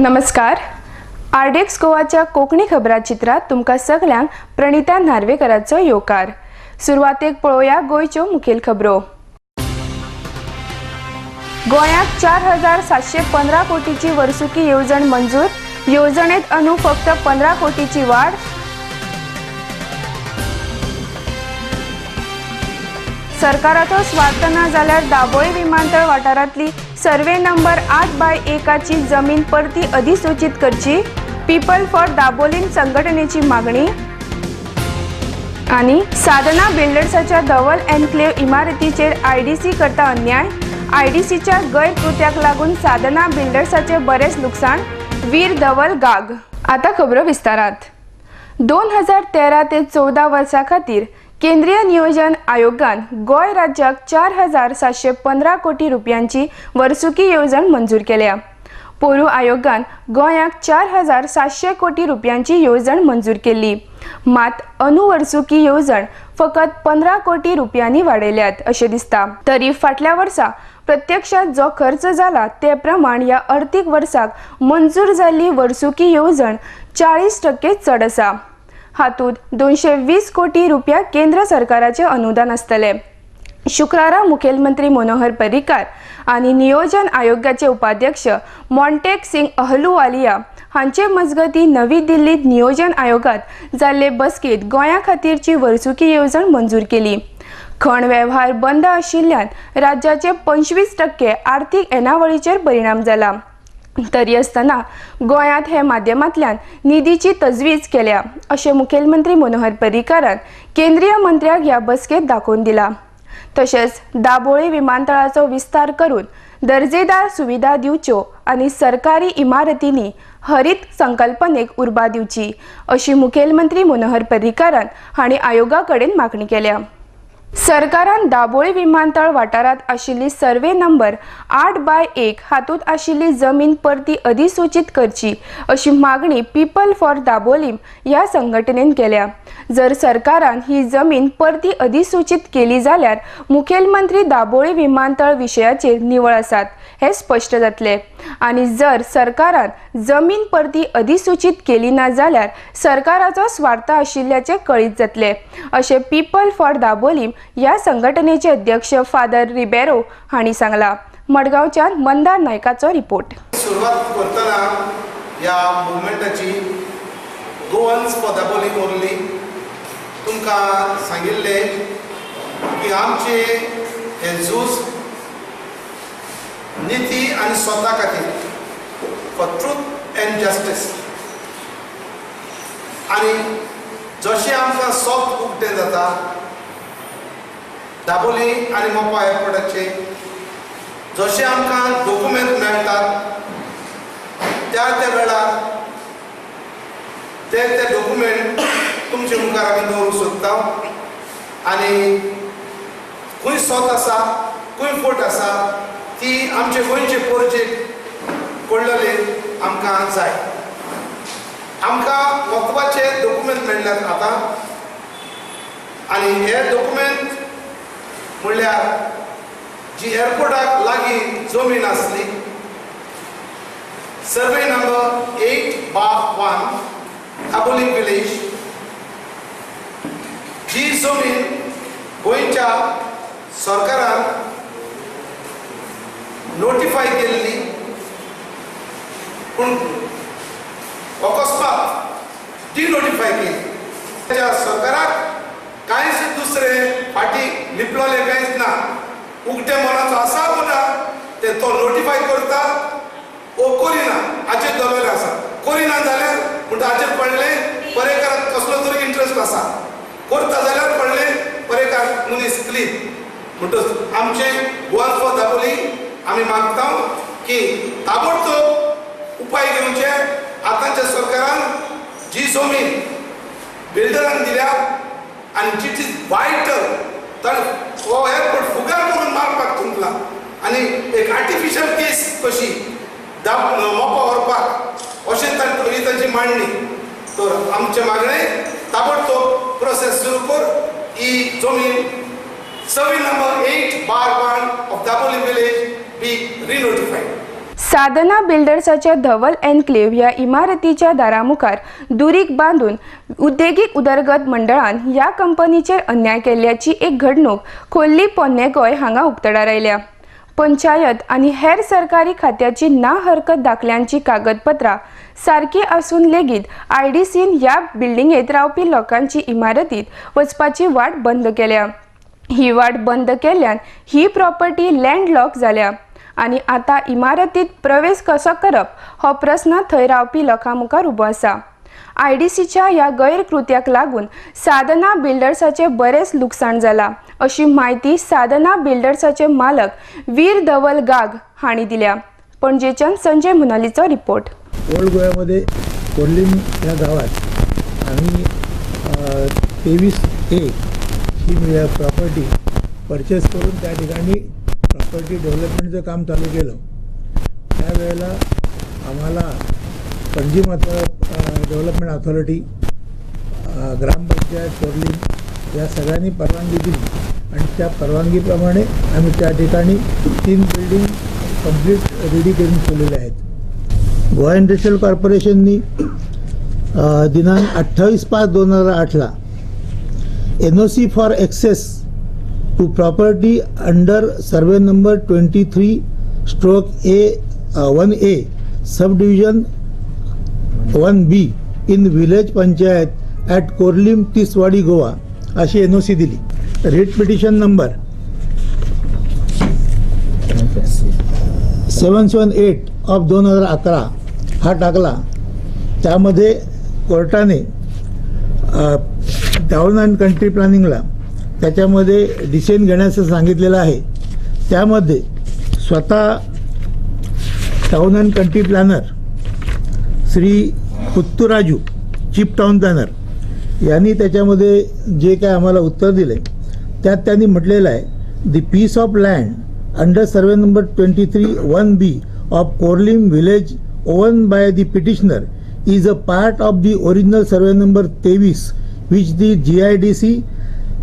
नमस्कार. आरडेक्स गोवाच्या कोंकणी खबराचित्रात तुमकां सगळ्यांक प्रणिता नार्वेकराचो येवकार. सुरवातेक पळोवया गोंयच्यो मुखेल खबरो. गोंयाक 4715 कोटीची वर्सुकी येवजण मंजूर. येवजणेत अंदू फक्त 15 कोटीची वाढ. सरकाराचो स्वार्थ ना जाल्यार दाबोळी विमानतळ वाठारांतली सर्वे नंबर 8/1 जमीन परती अधिसूचित करची. पीपल फॉर दाबोलीम संघटनेची मागणी. आणि साधना बिल्डर्साच्या धवल एन्क्लेव इमारतीचेर आयडीसी करता अन्याय. आयडीसीच्या गैरकृत्याक लागून साधना बिल्डर्साचे बरेच नुकसाण. वीर धवल गाग. आता खबरो विस्तारात. 2013 ते 14 वर्सा खातीर केंद्रीय नियोजन आयोगान गोंय राज्याक 4715 कोटी रुपयांची वर्सुकी येवजण मंजूर केल्या. पोरू आयोगान गोंयाक 4700 कोटी रुपयांची येवजण मंजूर केली. मात अनुवर्सुकी येवजण फकत 15 कोटी रुपयांनी वाडयल्यात अशें दिसता. तरी फाटल्या वर्सा प्रत्यक्षात जो खर्च जाला ते प्रमाण या अर्थीक वर्साक मंजूर जाल्ली वर्सुकी येवजण 40% चड आसा. हातूंत 220 कोटी रुपया केंद्र सरकाराचे अनुदान आसतले. शुक्रारा मुखेलमंत्री मनोहर पर्रीकार आणि नियोजन आयोगाचे उपाध्यक्ष मॉन्टेक सिंग अहलुवालिया हांचे मजगती नवी दिल्लीत नियोजन आयोगात जाल्ले बसकेत गोंया खातीरची वर्सुकी येवजण मंजूर केली. खण वेव्हार बंद आशिल्ल्यान राज्याचे 25% आर्थीक येणावळीचेर परिणाम जाला. तरी आसतना गोंयांत हे माध्यमांतल्यान निधीची तजवीज केल्या अशें मुखेलमंत्री मनोहर पर्रीकारान केंद्रीय मंत्र्याक ह्या बसकेत दाखोवन दिला. तशेंच दाबोळी विमानतळाचो विस्तार करून दर्जेदार सुविधा दिवच्यो आनी सरकारी इमारतींनी हरीत संकल्पनेक उर्बा दिवची अशी मुखेलमंत्री मनोहर पर्रीकारान हांणी आयोगा कडेन मागणी केल्या. सरकारान दाबोळी विमानतळ वाठारांत आशिल्ली सर्वे नंबर 8/1 हातूंत आशिल्ली जमीन परती अधिसूचित करची अशी मागणी पीपल फॉर दाबोलीम ह्या संघटनेन केल्या. जर सरकारान ही जमीन परती अधिसूचित केली जाल्यार मुखेलमंत्री दाबोळी विमानतळ विशयाचेर निवळ आसात हे स्पष्ट जातले. आणि जर सरकारान जमीन परती अधिसूचित केली ना जाल्यार सरकाराचो स्वार्थ आशिल्ल्याचे कळीत जातले अशें पीपल फॉर दाबोलीम या संघटनेचे अध्यक्ष फादर रिबेरो हांणी सांगला. मडगांवच्यान मंदार नायकाचो रिपोर्ट. सुरवात करतना ह्या मुवमेंटाची गोवन्स फॉर दाबोलीम ओन्ली तुमकां सांगिल्ले की आमचे हे झूज नीती आनी स्वता खातीर फॉर ट्रूथ एंड जस्टीस आनी जशें आमकां सॉफ्ट उक्तें जाता दाबोली आनी मोपा एअरपोर्टाचे जशें आमकां डॉक्युमेंट मेळटात त्या वेळार ते डॉक्युमेंट तुमचे मुखार आमी दवरूंक सोदता. आनी खंय सोत आसा खंय फोट आसा ती आमचे गोंयचे प्रोजेक्ट पडलेले आमकां जाय. आमकां वखदाचे डॉक्युमेंट मेळ्ळ्यात आतां आनी हे डॉक्युमेंट म्हणल्यार जी एअरपोर्टाक लागीं जमीन आसली सर्वे नंबर 8/1 दाबोली विलेज जी जमीन गोंयच्या सरकारान नोटिफाय केल्ली पूण अकस्मात डिनोटिफाय केली. त्या सरकाराक कांयच दुसरे फाटी लिपलोले कांयच ना. उक्ते मनाचो आसा म्हणा ते तो नोटिफाय करता ओ करिना हाचेर दवरलेले आसा. करिना जाल्यार म्हणटा हाचेर पडलें परेकाराक कसलो तरी इंट्रस्ट आसा. करता जाल्यार पडलें परेकार मनीस क्लीन म्हणटच आमचे गोवन फॉर दाबोली आमी मागता की ताबडतोब उपाय घेवचे. आतांच्या सरकारान जी जमीन बिल्डरांक दिल्या आनी जी इज वायटल ताणें हो एअरपोर्ट फुगार करून मारपाक तुमला आनी एक आर्टिफिशियल केस कशी मोपा व्हरपाक अशें तांची मांडणी. तर आमचे मागणे ताबडतोब प्रोसेस सुरू कर. ही जमीन survey number 8/1 of Dabolim village be re-notified. Sadhana बिल्डर्सच्या धवल एन्क्लेव्ह या इमारतीच्या दारामुखार दुरीक बांधून उद्देगीक उदरगत मंडळान ह्या कंपनीचेर अन्याय केल्ल्याची एक घडणूक खोर्ली पोन्ने गोंय हांगा उक्तडार आयल्या। पंचायत आनी हेर सरकारी खात्याची ना हरकत दाखल्यांची कागदपत्रां सारकी आसून लेगीत आयडीसीन ह्या बिल्डिंगेत रावपी लोकांची इमारतीत वचपाची वाट बंद केल्या। ही वाट बंद केल्ल्यान ही प्रॉपर्टी लँडलॉक जाल्या आणि आता इमारतीत प्रवेश कसो करप हो प्रश्न थंय रावपी लोकां मुखार उबो आसा। आयडीसीच्या ह्या गैरकृत्याक लागून साधना बिल्डर्साचे बरेच लुकसाण जाला अशी माहिती साधना बिल्डर्साचे मालक वीर धवल गाग हांणी दिल्या। पणजेच्यान संजय मुनालीचो रिपोर्ट। ओल्ड गोव्यामध्ये कोर्लीम या गावात आम्ही 23A ही प्रॉपर्टी परचेस करून त्या ठिकाणी प्रॉपर्टी डेव्हलपमेंटचं काम चालू केलं। त्यावेळेला आम्हाला पणजी डेव्हलपमेंट अथॉरिटी, ग्रामपंचायत कोर्लीम या सगळ्यांनी परवानगी दिली आणि त्या परवानगीप्रमाणे आम्ही त्या ठिकाणी 3 बिल्डिंग कंप्लीट रेडी करून ठेवलेले आहेत। गोवा इंडस्ट्रियल कॉर्पोरेशननी दिनांक 28/5/2008ला NOC for access to property under survey number 23/1A subdivision 1B in village panchayat at Corlim Tiswadi Goa अशी NOC दिली। रिट पिटिशन नंबर 778/2011 हा टाकला। त्यामध्ये कोर्टाने टाउन अँड कंट्री प्लॅनिंगला त्याच्यामध्ये डिसिजन घेण्याचं सांगितलेलं आहे। त्यामध्ये स्वतः town and country planner Shri Putturaju chief town planner यांनी त्याच्यामध्ये जे काय आम्हाला उत्तर दिले त्यात त्यांनी म्हटलेलं आहे, the piece of land under survey number 23/1B of Corlim village own by the petitioner is a part of the original survey number 23 which the GIDC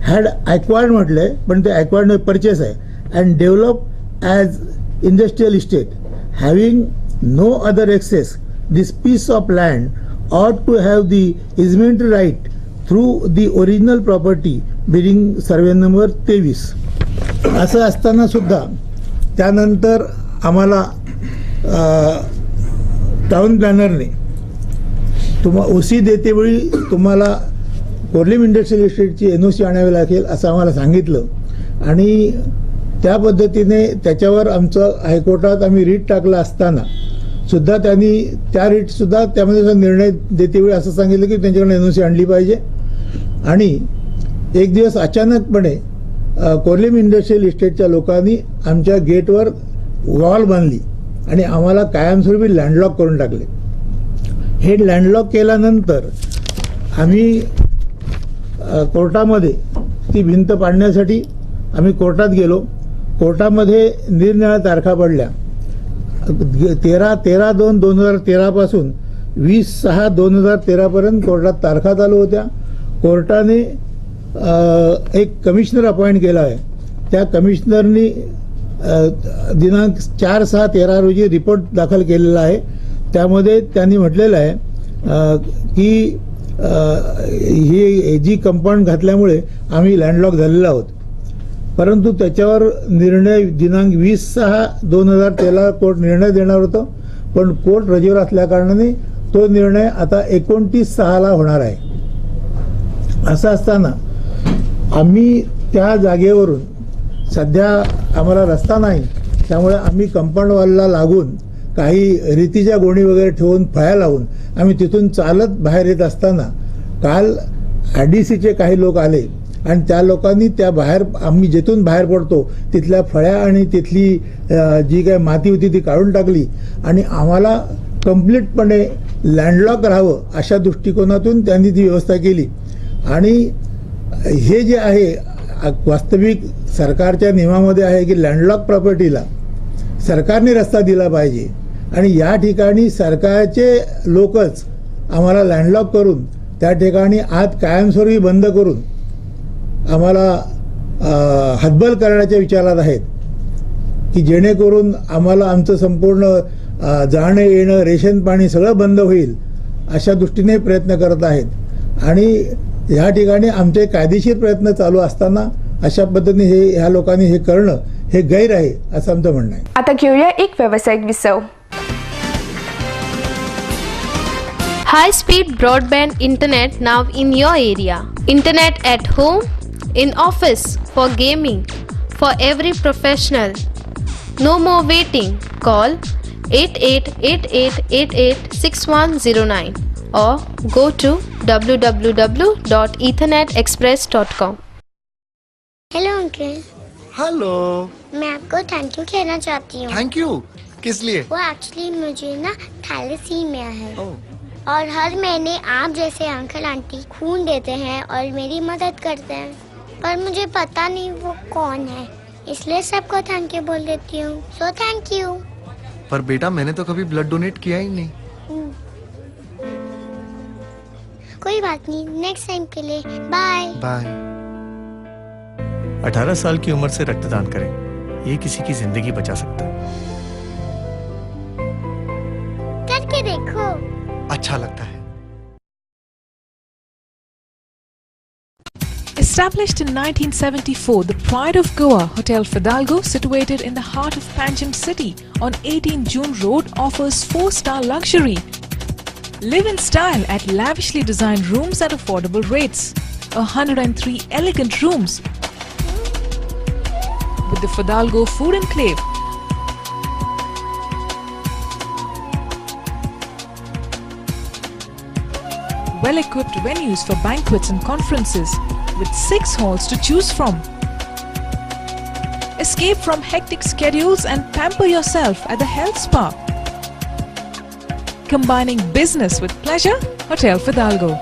had acquired म्हटले पण ते acquired purchase आहे and developed as industrial estate having no other access. This piece of land ought to have the easement right through the original property bearing survey number 23. असं असताना सुद्धा त्यानंतर आम्हाला town प्लॅनरने OC देतेवेळी तुम्हाला कोर्लीम इंडस्ट्रियल इस्टेटची NOC आणावी लागेल असं आम्हाला सांगितलं आणि त्या पद्धतीने त्याच्यावर आमचं हायकोर्टात आम्ही रीट टाकला असताना सुद्धा त्यांनी त्या रीटसुद्धा त्यामध्ये निर्णय देतेवेळी असं सांगितलं की त्यांच्याकडे NOC आणली पाहिजे। आणि एक दिवस अचानकपणे कोर्लीम इंडस्ट्रियल इस्टेटच्या लोकांनी आमच्या गेटवर वॉल बांधली आणि आम्हाला कायमस्वरूपी लँडलॉक करून टाकले। हे लँडलॉक केल्यानंतर आम्ही कोर्टामध्ये ती भिंत पाडण्यासाठी आम्ही कोर्टात गेलो। कोर्टामध्ये निरनिराळ्या तारखा पडल्या। 13/2/2013 पासून 20/6/2013 पर्यंत कोर्टात तारखा चालू होत्या। कोर्टाने एक कमिशनर अपॉइंट केला आहे। त्या कमिशनरनी दिनांक 4/6/13 रोजी रिपोर्ट दाखल केलेला आहे। त्यामध्ये त्यांनी म्हटलेलं आहे की ही जी कंपाऊंड घातल्यामुळे आम्ही लँडलॉक झालेलो आहोत, परंतु त्याच्यावर निर्णय दिनांक 20/6/2013 कोर्ट निर्णय देणार होतं पण कोर्ट रजेवर असल्याकारणाने तो निर्णय आता 29/6ला होणार आहे। असं असताना आम्ही त्या जागेवरून सध्या आम्हाला रस्ता नाही, त्यामुळे आम्ही कंपाऊंड वॉलला लागून काही रीतीच्या गोणी वगैरे ठेवून फळ्या लावून आम्ही तिथून चालत बाहेर येत असताना काल आयडीसीचे काही लोक आले आणि त्या लोकांनी त्या बाहेर आम्ही जिथून बाहेर पडतो तिथल्या फळ्या आणि तिथली जी काय माती होती ती काढून टाकली आणि आम्हाला कंप्लीटपणे लँडलॉक राहावं अशा दृष्टिकोनातून त्यांनी ती व्यवस्था केली। आणि हे जे आहे वास्तविक सरकारच्या नियमामध्ये आहे की लँडलॉक प्रॉपर्टीला सरकारने रस्ता दिला पाहिजे आणि या ठिकाणी सरकारचे लोकच आम्हाला लँडलॉक करून त्या ठिकाणी आत कायमस्वरूपी बंद करून आम्हाला हतबल करण्याच्या विचारात आहेत की जेणेकरून आम्हाला आमचं संपूर्ण जाणं येणं रेशन पाणी सगळं बंद होईल अशा दृष्टीने प्रयत्न करत आहेत आणि ह्या ठिकाणी आमचे कायदेशीर प्रयत्न चालू असताना अशा पद्धतीने ह्या लोकांनी हे करणं हे गैर आहे असं आमचं म्हणणं आहे. आता घेऊया एक व्यावसायिक विसव. High speed broadband internet now in your area. Internet at home, in office, for gaming, for every professional. No more waiting. Call 8888886109 or go to www.ethernetexpress.com. Hello uncle. Hello. मैं आपको थैंक यू कहना चाहती हूँ. Thank you. किस लिए? वो actually मुझे ना thalassaemia है और हर महीने आप जैसे अंकल आंटी खून देते हैं और मेरी मदद करते हैं, पर मुझे पता नहीं वो कौन है, इसलिए सबको थैंक यू बोल देती हूँ. So thank you. पर बेटा मैंने तो कभी ब्लड डोनेट किया ही नहीं. कोई बात नहीं, नेक्स्ट टाइम के लिए बाय. बाय. 18 साल की उम्र से रक्तदान करें, ये किसी की जिंदगी बचा सकता है. करके देखो. अच्छा लगता है. Established in 1974, the Pride of Goa, Hotel Fidalgo, situated in the heart of Panjim city on 18 June Road, offers 4-star luxury. Live in style at lavishly designed rooms at affordable rates. 103 elegant rooms with the Fidalgo Food Enclave. Well-equipped venues for banquets and conferences with 6 halls to choose from. Escape from hectic schedules and pamper yourself at the health spa. Combining business with pleasure, Hotel Fidalgo.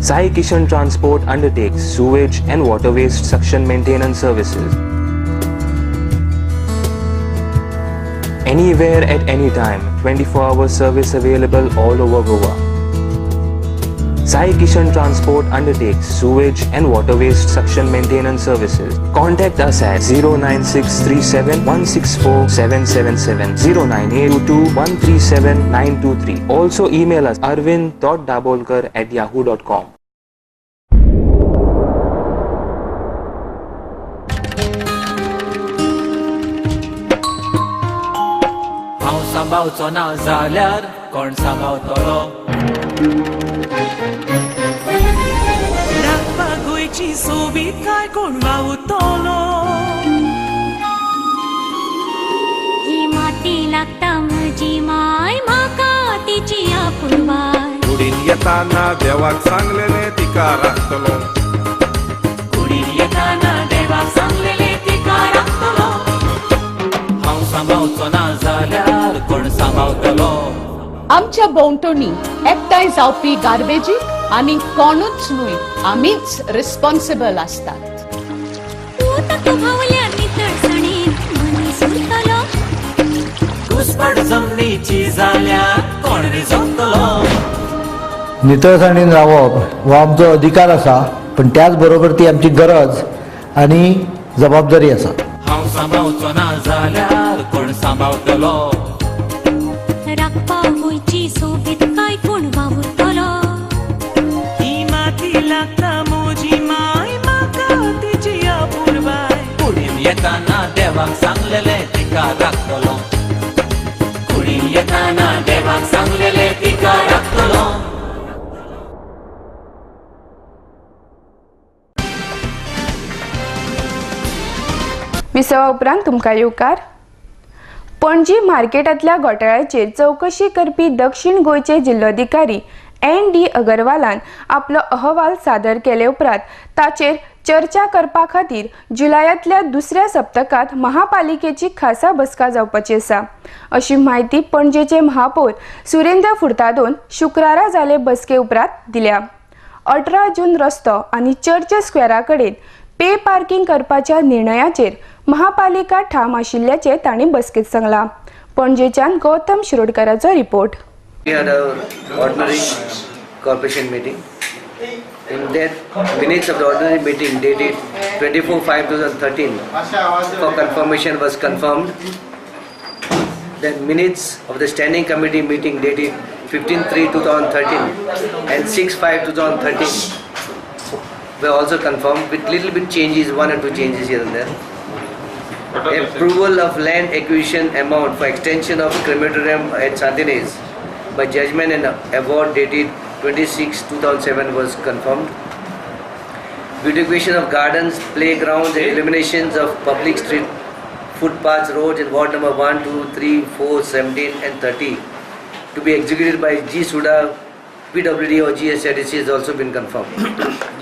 Sai Kishan Transport undertakes sewage and water waste suction maintenance services. Anywhere at any time, 24-hour service available all over Goa. Sai Kishan Transport undertakes sewage and water waste suction maintenance services. Contact us at 09637164777, 09822137923. Also email us arvind.dabolkar@yahoo.com. सांभाळचो ना जाल्यार कोण सांभाळतलो. राखपाक गोंयची सोबीत काय कोण वावुरतलो. ही माती लागता म्हजी माय, म्हाका तिची आपुरबाय. कुडीन येताना देवाक सांगलेले तिका राखतलो. कुडीन येताना देवाक सांगलेले तिका राखतलो. हांव सांभाळचो ना जाल्यार कोण सांभाळतलो. आमच्या भोंवतणी एकठांय जावपी गार्बेजी आनी कोणूच न्हय, आमीच रिस्पॉन्सिबल आसतात. ताका भावल्या नितळसाणीन मनीस उरतलो. घुसपट जमनीची जाल्यार कोण रिजवतलो. नितळसाणीन रावप हो आमचो अधिकार आसा, पण त्याच बरोबर ती आमची गरज आनी जबाबदारी आसा. हांव सांभाळचो ना जाल्यार कोण सांभाळतलो. राखपा गोंयची सोबीत काय कोण वावुरतलो. ही माती लागता म्हजी माय, म्हाका तिची आपुरबाय. कुडीन येताना देवाक सांगलेले तिका राखतलो. कुडीन येताना देवाक सांगलेले तिका राखतलो. विसवा उपरांत तुमकां येवकार. पणजी मार्केटांतल्या घोटाळ्याचेर चवकशी करपी दक्षिण गोंयचे जिल्लोधिकारी ND अगरवालान आपलो अहवाल सादर केले उपरांत ताचेर चर्चा करपा खातीर जुलयातल्या 2ऱ्या सप्तकात महापालिकेची खासा बसका जावपाची आसा, अशी माहिती पणजेचे महापौर सुरेंद्र फुर्तादोन शुक्रारा जाल्ले बसके उपरांत दिल्या. 18 जून रस्तो आनी चर्च स्क्वेअरा कडेन पे पार्किंग करपाच्या निर्णयाचेर महापालिका ठाम आशिल्ल्याचे तांणी बसकेत सांगला. पणजेच्यान गौतम शिरोडकराचो report. We had an ordinary corporation meeting In that minutes of the ordinary meeting dated 24/5/2013 for confirmation was confirmed. Then minutes of the standing committee meeting dated 15/3/2013 and 6/5/2013 were also confirmed with little bit changes, 1 or 2 changes here and there. Approval of land acquisition amount for extension of crematorium at Santines by judgment and award dated 26/2007 was confirmed. Beautification of gardens, playgrounds and illuminations of public street, footpaths, roads in ward number 1, 2, 3, 4, 17 and 30 to be executed by G. Suda, PWD or GSRTC has also been confirmed.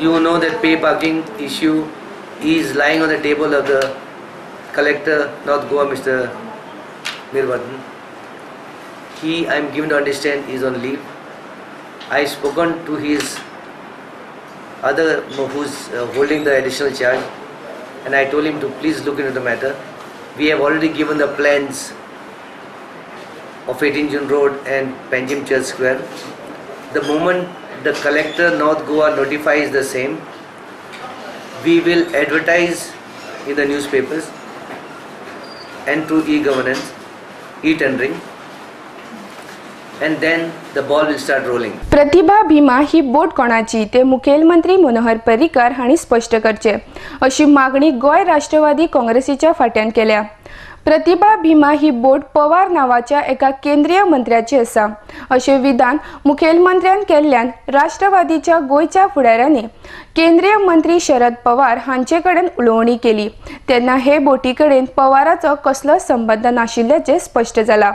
You know that pay parking issue is lying on the table of the Collector, North Goa, Mr. Mirvardhan. He, I am given to understand, is on leave. I spoken to his other who's holding the additional charge, and I told him to please look into the matter. We have already given the plans of 18 June Road and Panjim Church Square. The moment the Collector North Goa notifies the same, we will advertise in the newspapers and through e-governance, e-tendering, and then the ball will start rolling. प्रतिभा भीमा ही बोट कोणाची ते मुखेलमंत्री मनोहर पर्रीकार हांणी स्पश्ट करचे अशी मागणी गोय राष्ट्रवादी काँग्रेसीच्या फाट्यान केल्या. प्रतिभा भीमा ही बोट पवार नावाच्या एका केंद्रीय मंत्र्याची आसा अशें विधान मुखेलमंत्र्यान केल्ल्यान राष्ट्रवादीच्या गोयच्या फुडाऱ्यांनी केंद्रीय मंत्री शरद पवार हांचे कडेन उलोवणी केली तेन्ना हे बोटी कडेन पवाराचो कसलो संबंध नाशिल्ल्याचें स्पश्ट जालां.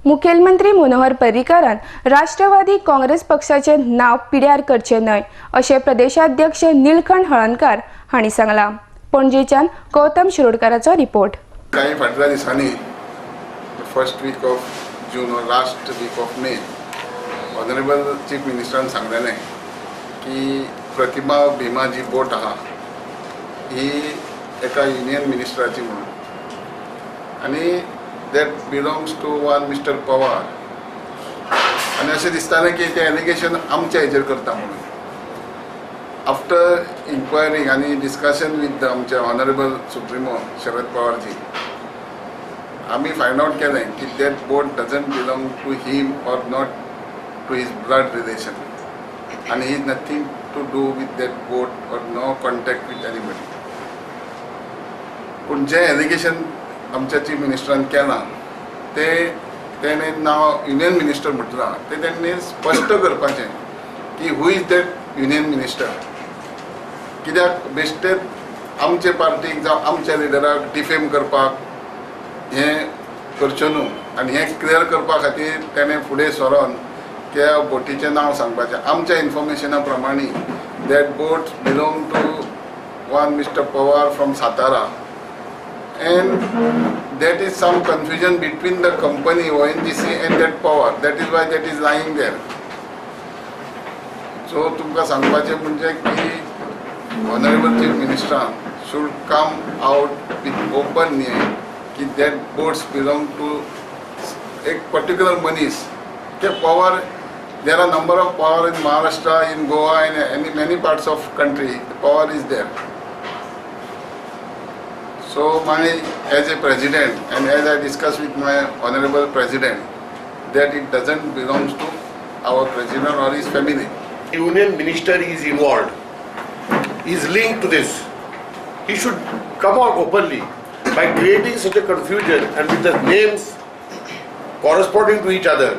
मुखेलमंत्री मनोहर पर्रीकारान राष्ट्रवादी काँग्रेस पक्षाचे नाव पिड्यार करचे न्हय अशें प्रदेशाध्यक्ष निलकंठ हळर्णकार हांणी सांगलां. पणजेच्यान गौतम शिरोडकाराचो रिपोर्ट. काही फाटल्या दिसांनी फर्स्ट वीक ऑफ जून और last week of May honourable chief मिनिस्टरान सांगलेलें की प्रतिभा भीमा जी बोट आहा ही एका युनियन मिनिस्टराची म्हणून आनी that belongs to one mister Pawar आनी अशें दिसतालें की तें एलिगेशन आमच्या हेजेर करता म्हणून. आफ्टर इन्क्वायरिंग आनी डिस्कशन विथ आमचे ऑनरेबल सुप्रिमो शरद पवारजी आमी फायंड आउट केलें की that boat doesn't belong to him or not to his blood relation आनी he is nothing to do with that boat or no contact with anybody. पूण जें allegation आमच्या chief मिनिस्टरान केलां तेणें नांव युनियन मिनिस्टर म्हटलां तें तेणें स्पश्ट करपाचें की who is that union minister. कित्याक बेश्टेच आमचे पार्टीक जावं आमच्या लिडराक डिफेम करपाक हें करचें न्हू आनी हें क्लियर करपा खातीर तेणें फुडें सरोन त्या बोटीचें नांव सांगपाचें. आमच्या इन्फॉर्मेशना प्रमाणे that boat belong to one mister Pawar from Satara and that is some confusion between the company ONGC and that power. That is why that is lying there. So तुमकां सांगपाचें म्हणजे की ऑनरेबल चीफ मिनिस्टरान should come out with open name की that boats belong to एक particular मनीस. के power, there are number of power in Maharashtra, in Goa, in many parts of country. The power is there. So as a president and as I discussed with my honorable president that it doesn't belong to our president or his family. Union minister is involved, is linked to this. He should come out openly by creating such a confusion and with the names corresponding to each other.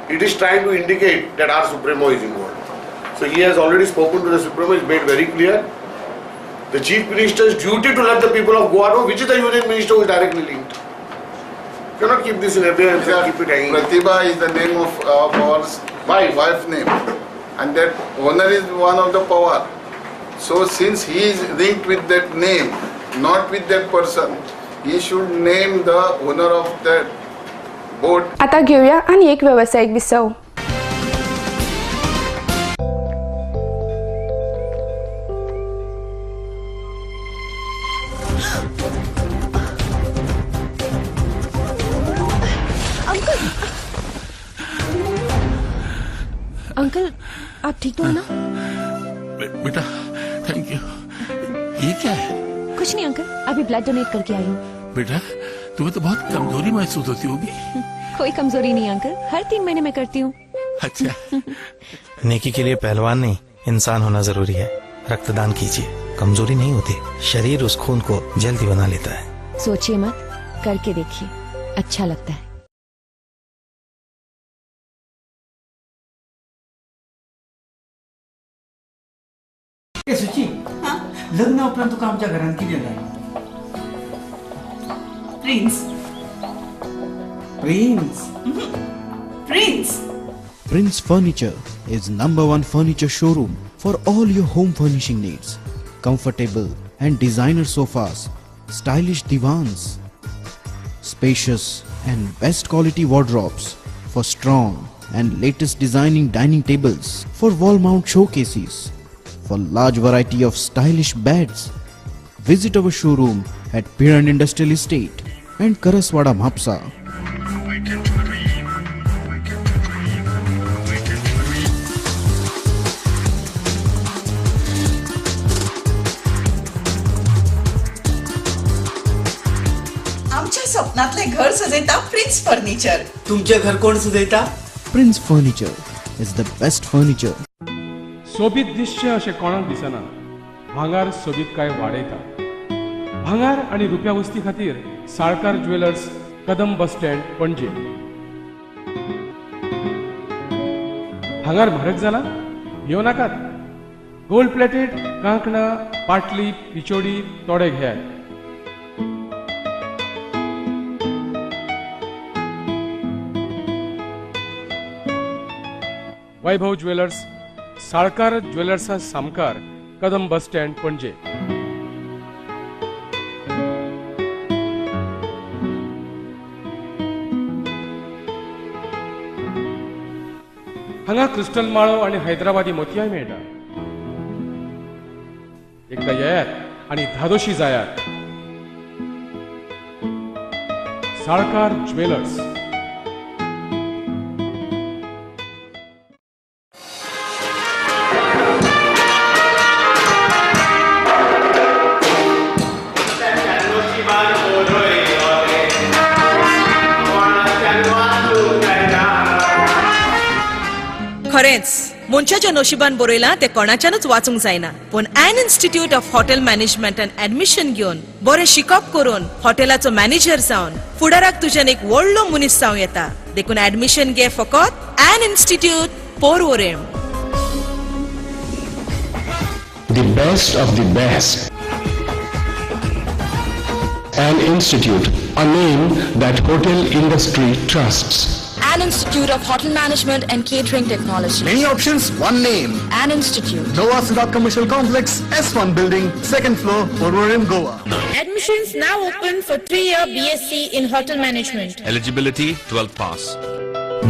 It is trying to indicate that our Supremo is involved. So he has already spoken to the Supremo, it's made very clear. The Chief Minister's duty to let the people of Goa know which is the Union Minister who is directly linked. You cannot keep this in abeyance and keep it hanging. Pratibha is the name of our wife name, and that owner is one of the power. So since he is linked with that name, not with that person, he should name the owner of that boat. आता घेऊया आणि एक व्यावसायिक विसव. Uncle आप ठीक हो ना? बेटा थैंक यू। ये क्या है? कुछ नहीं अंकल, अभी ब्लड डोनेट करके आई हूँ। बेटा तुम्हें तो बहुत कमजोरी महसूस होती होगी। कोई कमजोरी नहीं अंकल, हर 3 महीने में करती हूँ। अच्छा। नेकी के लिए पहलवान नहीं इंसान होना जरूरी है। रक्तदान कीजिए, कमजोरी नहीं होती, शरीर उस खून को जल्दी बना लेता है। सोचिए मत, करके देखिए, अच्छा लगता है। सुची, लग्न उपरांत तुका आमच्या घरान कितें जाय? Prince prince prince Prince Furniture is #1 furniture showroom for all your home furnishing needs. Comfortable and designer sofas, stylish divans, spacious and best quality wardrobes for strong and latest designing dining tables, for wall mount showcases, for large variety of stylish beds. Visit our showroom at Piran Industrial Estate and Karaswada Mapsa. आमच्या स्वप्नातले घर सजयता prince furniture. तुमचे घर कोण सजयता? Prince Furniture is the best furniture. सोबीत दिसचे अशें कोणाक दिसना. भांगार सोबीत काय वाडयता. भांगार आनी रुप्या वस्ती खातीर Salkar jewellers, Kadam bus stand, पणजे. भांगार म्हारग जाला? येव नाकात. गोल्ड प्लेटेड कांकणां, पाटली, पिचोडी तोडे घेयात. वैभव ज्वेलर्स, साळकार ज्वेलर्सा सामकार, कदम बस स्टँड, पणजे. हांगा क्रिस्टल माळो आणि हैदराबादी मोतयाय मेळटा. एकदा येयात आणि धादोशी जायात. साळकार ज्वेलर्स. खरेंच मनशाच्या नशिबान बरयलां ते कोणाच्यानच वाचूंक जायना. पूण an institute of hotel management and admission घेवन बरें शिकप करून हॉटेलाचो मॅनेजर जावन फुडाराक तुज्यान एक व्हडलो मनीस जावं येता. देखून ऍडमिशन घे फकत an institute, Porvorim. The best of the best. An institute, a name that hotel industry trusts. An Institute of Hotel Management and Catering Technology. Many options, one name. An Institute. Nova Siddharth Commercial Complex, S1 Building, 2nd floor, Porvorim, Goa. Admissions now open for 3-year BSc in Hotel Management. Eligibility 12th pass.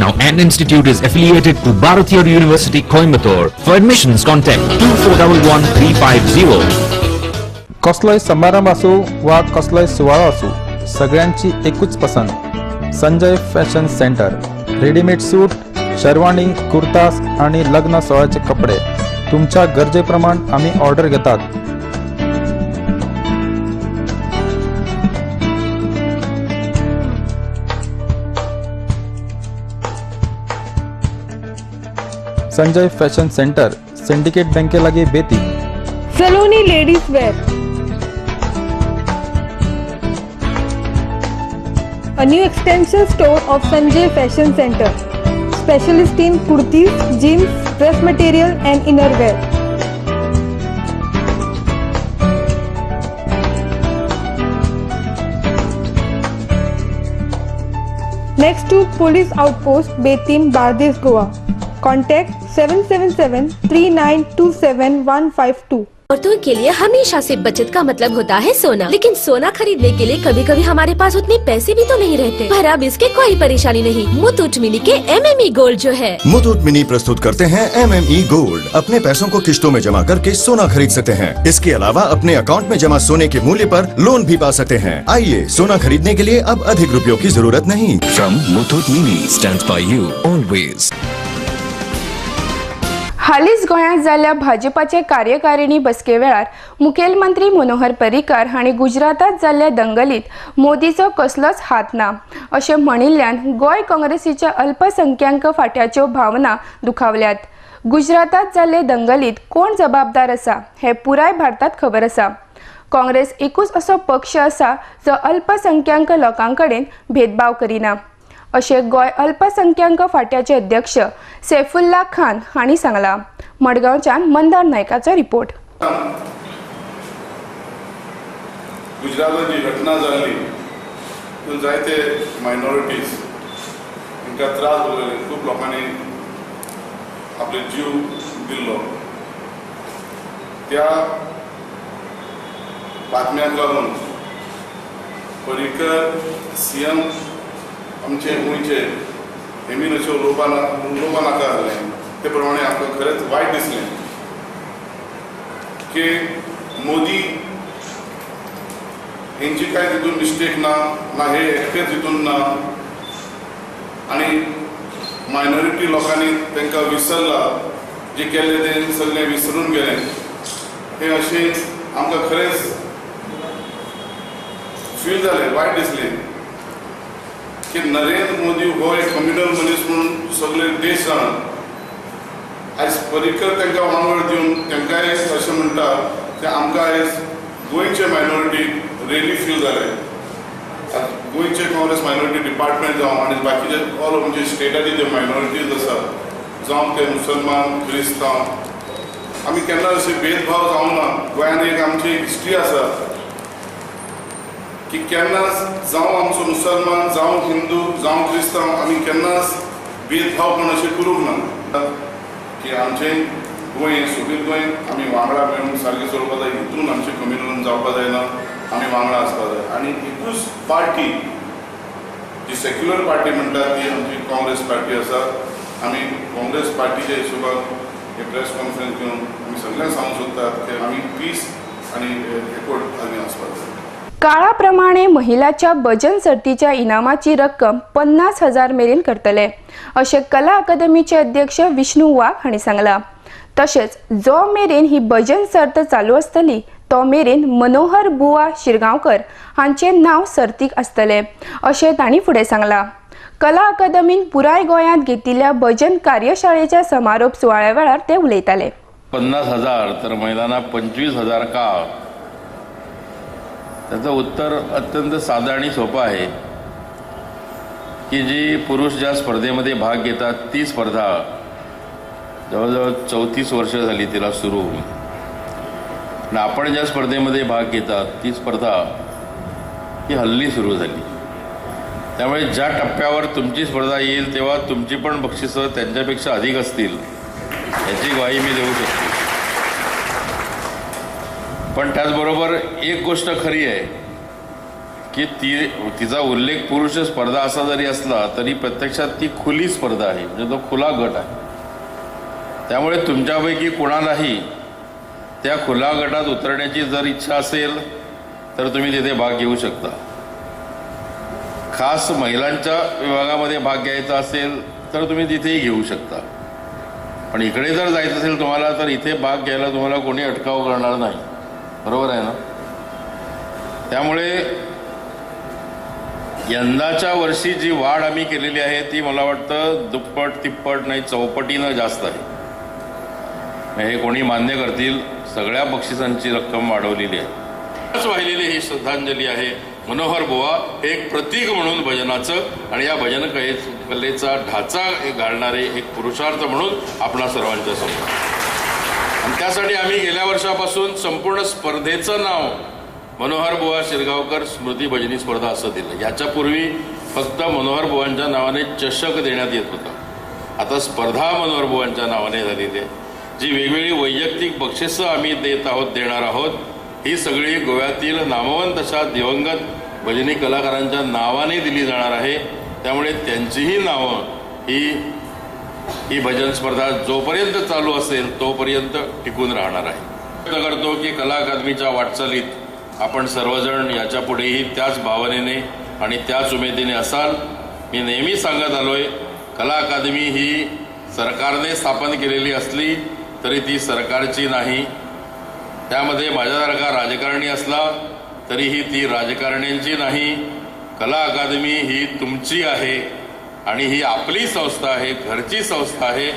Now An Institute is affiliated to Bharatiya University, Coimbatore. For admissions, contact 2411-350. कसलोय समारंभ आसूं वा कसलोय सुवाळो आसूं, सगळ्यांची एकूच पसंत. Sanjay fashion centre. रेडीमेड सूट, शेरवानी, कुर्तास आणि लग्न सोहळ्याचे कपडे तुमच्या गरजेप्रमाण आम्ही ऑर्डर घेतात. संजय फॅशन सेंटर, सिंडिकेट बँके लागी, Betim. Saloni ladies wear. A new extension store of Sanjay Fashion Center, specialist in kurtis, jeans, dress material and innerwear. Next to Police Outpost, Betim, Bardes, Goa. Contact 777-3927-152. औरतों के लिए हमेशा से बचत का मतलब होता है सोना, लेकिन सोना खरीदने के लिए कभी कभी हमारे पास उतने पैसे भी तो नहीं रहते। पर अब इसके कोई परेशानी नहीं। मुथूट मिनी के MME गोल्ड जो है, मुथूट मिनी प्रस्तुत करते हैं MME गोल्ड। अपने पैसों को किश्तों में जमा करके सोना खरीद सकते हैं। इसके अलावा अपने अकाउंट में जमा सोने के मूल्य पर लोन भी पा सकते हैं। आइए, सोना खरीदने के लिए अब अधिक रुपयों की जरूरत नहीं। From Muthut Mini stands by you always. हालींच गोंयांत जाल्ल्या भाजपाचे कार्यकारिणी बसके वेळार मुखेलमंत्री मनोहर पर्रीकार हांणी गुजरातात जाल्ल्या दंगलीत मोदीचो कसलोच हात ना अशें म्हणिल्ल्यान गोंय काँग्रेसीच्या अल्पसंख्याक फाट्याच्यो भावना दुखावल्यात. गुजरातात जाल्ले दंगलीत कोण जबाबदार आसा हें पुराय भारताक खबर आसा. काँग्रेस एकूच असो पक्ष आसा जो अल्पसंख्याक लोकां कडेन भेदभाव करिना अशें गोंय अल्पसंख्याक फाट्याचे अध्यक्ष सैफुल्ला खान हांणी सांगलां. मडगांवच्यान मंदार नायकाचो रिपोर्ट. गुजरातात जी घटना जाल्ली तितून जायते मायनॉरिटीज तांकां त्रास जाले. खूब लोकांनी आपले जीव दिल्लो. त्या बातम्यांक लागून पर्रीकर सीएम आमचे गोंयचे हेमीन अशें उलोवपा नाका जालें. ते प्रमाणे आमकां खरेंच वायट दिसलें की मोदी हेंची कांय तितून मिस्टेक ना हे एकटेच तितून ना आनी मायनॉरिटी लोकांनी तांकां विसरला. जे केलें तें सगळें विसरून गेलें. हें अशें आमकां खरेंच फील जालें, वायट दिसलें की नरेंद्र मोदी हो एक कम्युनल मनीस म्हणून सगळे देश जाणात. आयज पर्रीकर तांकां वांगड दिवन तांकांय अशें म्हणटा की आमकां आयज गोंयचे मायनॉरिटी रियली फील जाले. गोंयचे काँग्रेस मायनॉरिटी डिपार्टमेंट जावं आनी बाकीचे ऑल म्हणजे स्टेटाचे जे मायनॉरिटीज आसा जावं ते मुसलमान क्रिस्तांव आमी केन्ना अशे भेदभाव जावंक ना. गोंयांत एक आमची हिस्ट्री आसा की केन्नाच जावं आमचो मुसलमान जावं हिंदू जावं क्रिस्तांव आमी केन्नाच भेदभाव पण अशें करूंक ना की आमचें गोंय सोबीत गोंय आमी वांगडा मेळून सारकें चलोवपा जाय. हितून आमचें कम्युनलान जावपा जायना. आमी वांगडा आसपा जाय. आनी एकूच पार्टी जी सेक्युलर पार्टी म्हणटा ती आमची काँग्रेस पार्टी आसा. आमी काँग्रेस पार्टीच्या हिशोबान हे प्रेस कॉन्फरन्स घेवन आमी सगळ्यांक सांगूंक सोदतात की आमी पीस आनी एकवट आमी आसपा जाय. काळाप्रमाणे महिलाच्या भजन सर्तीच्या इनामाची रक्कम 50,000 मेरेन करतले अशें कला अकादमीचे अध्यक्ष विष्णू वाघ हांणी सांगलां. तशेंच जो मेरेन ही भजन सर्त चालू आसतली तो मेरेन मनोहर बुवा शिरगांवकर हांचें नांव सर्तीक आसतलें अशें तांणी फुडें सांगलां. कला अकादमीन पुराय गोंयांत घेतिल्ल्या भजन कार्यशाळेच्या समारोप सुवाळ्या वेळार ते उलयताले. 50,000 तर महिलांना 25,000 का? त्याचं उत्तर अत्यंत साधं आणि सोपं आहे की जी पुरुष ज्या स्पर्धेमध्ये भाग घेतात ती स्पर्धा जवळजवळ 34 वर्ष झाली तिला सुरू होऊन. आणि आपण ज्या स्पर्धेमध्ये भाग घेतात ती स्पर्धा ही हल्ली सुरू झाली. त्यामुळे ज्या टप्प्यावर तुमची स्पर्धा येईल तेव्हा तुमची पण बक्षिसं त्यांच्यापेक्षा अधिक असतील याची ग्वाही मी देऊ शकतो. पण त्याचबरोबर एक गोष्ट खरी आहे की तिचा उल्लेख पुरुष स्पर्धा असा जरी असला तरी प्रत्यक्षात ती खुली स्पर्धा आहे, म्हणजे तो खुला गट आहे. त्यामुळे तुमच्यापैकी कोणालाही त्या खुला गटात उतरण्याची जर इच्छा असेल तर तुम्ही तिथे भाग घेऊ शकता. खास महिलांच्या विभागामध्ये भाग घ्यायचा असेल तर तुम्ही तिथेही घेऊ शकता. पण इकडे जर जायचं असेल तुम्हाला तर इथे भाग घ्यायला तुम्हाला कोणी अटकाव करणार नाही. बरोबर आहे ना? त्यामुळे यंदाच्या वर्षी जी वाढ आम्ही केलेली आहे ती मला वाटतं दुप्पट तिप्पट नाही चौपटीनं जास्त आहे. हे कोणी मान्य करतील. सगळ्या बक्षिसांची रक्कम वाढवलेली आहे. वाहिलेली ही श्रद्धांजली आहे. मनोहर बुवा हे एक प्रतीक म्हणून भजनाचं आणि या भजन कलेचा ढाचा घालणारे एक पुरुषार्थ म्हणून आपणा सर्वांच्या समोर. आणि त्यासाठी आम्ही गेल्या वर्षापासून संपूर्ण स्पर्धेचं नाव मनोहर बुवा शिरगावकर स्मृती भजनी स्पर्धा असं दिलं. याच्यापूर्वी फक्त मनोहर बुवांच्या नावाने चषक देण्यात येत होता. आता स्पर्धा मनोहर बुवांच्या नावाने झालेली आहे. जी वेगवेगळी वैयक्तिक बक्षिसं आम्ही देणार आहोत ही सगळी गोव्यातील नामवंत अशा दिवंगत भजनी कलाकारांच्या नावाने दिली जाणार आहे. त्यामुळे त्यांचीही नावं ही भजन स्पर्धा जोपर्यंत चालू असेल तोपर्यंत टिकून राहणार आहे. व्यक्त करतो की कला अकादमीच्या वाटचालीत आपण सर्वजण याच्या पुढेही त्याच भावनेने आणि त्याच उमेदीने असाल. मी नेहमी सांगत आलोय कला अकादमी ही सरकारने स्थापन केलेली असली तरी ती सरकारची नाही. त्यामध्ये माझ्यासारखा राजकारणी असला तरीही ती राजकारण्यांची नाही. कला अकादमी ही तुमची आहे आणि ही आपली संस्था आहे, घरची संस्था आहे.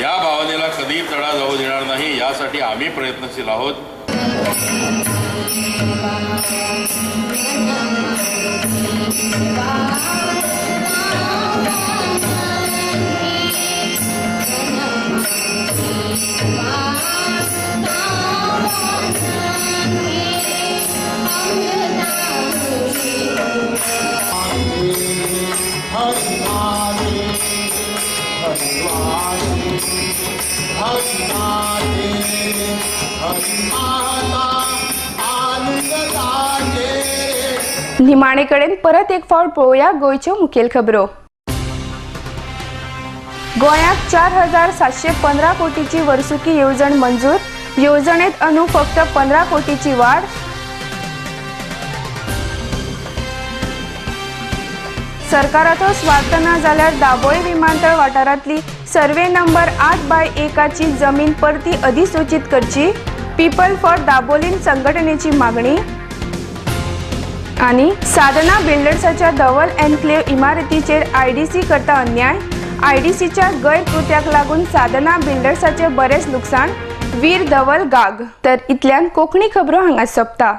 या भावनेला कधी तडा जाऊ देणार नाही, यासाठी आम्ही प्रयत्नशील आहोत. निमाणेकडेन परत एक फावट पळोवया गोंयच्यो मुखेल खबरो. गोंयाक 4,715 कोटीची वर्सुकी येवजण मंजूर. येवजणेत अंदू फक्त 15 कोटीची वाढ. सरकाराचो स्वार्थ ना जाल्यार दाबोळे विमानतळ वाठारांतली सर्वे नंबर 8/1 जमीन परती अधिसूचित करची. पीपल फॉर दाबोलीन संघटनेची मागणी. आणि साधना बिल्डर्साच्या धवल एन्क्लेव इमारतीचेर आयडीसी करता अन्याय. आयडीसीच्या गैरकृत्याक लागून साधना बिल्डर्साचे बरेच लुकसाण. वीर धवल गाग. तर इतल्यान कोंकणी खबरो हांगा सोंपता.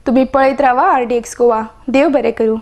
तुम्ही पळयत रावा RDX गोवा. देव बरें करूं.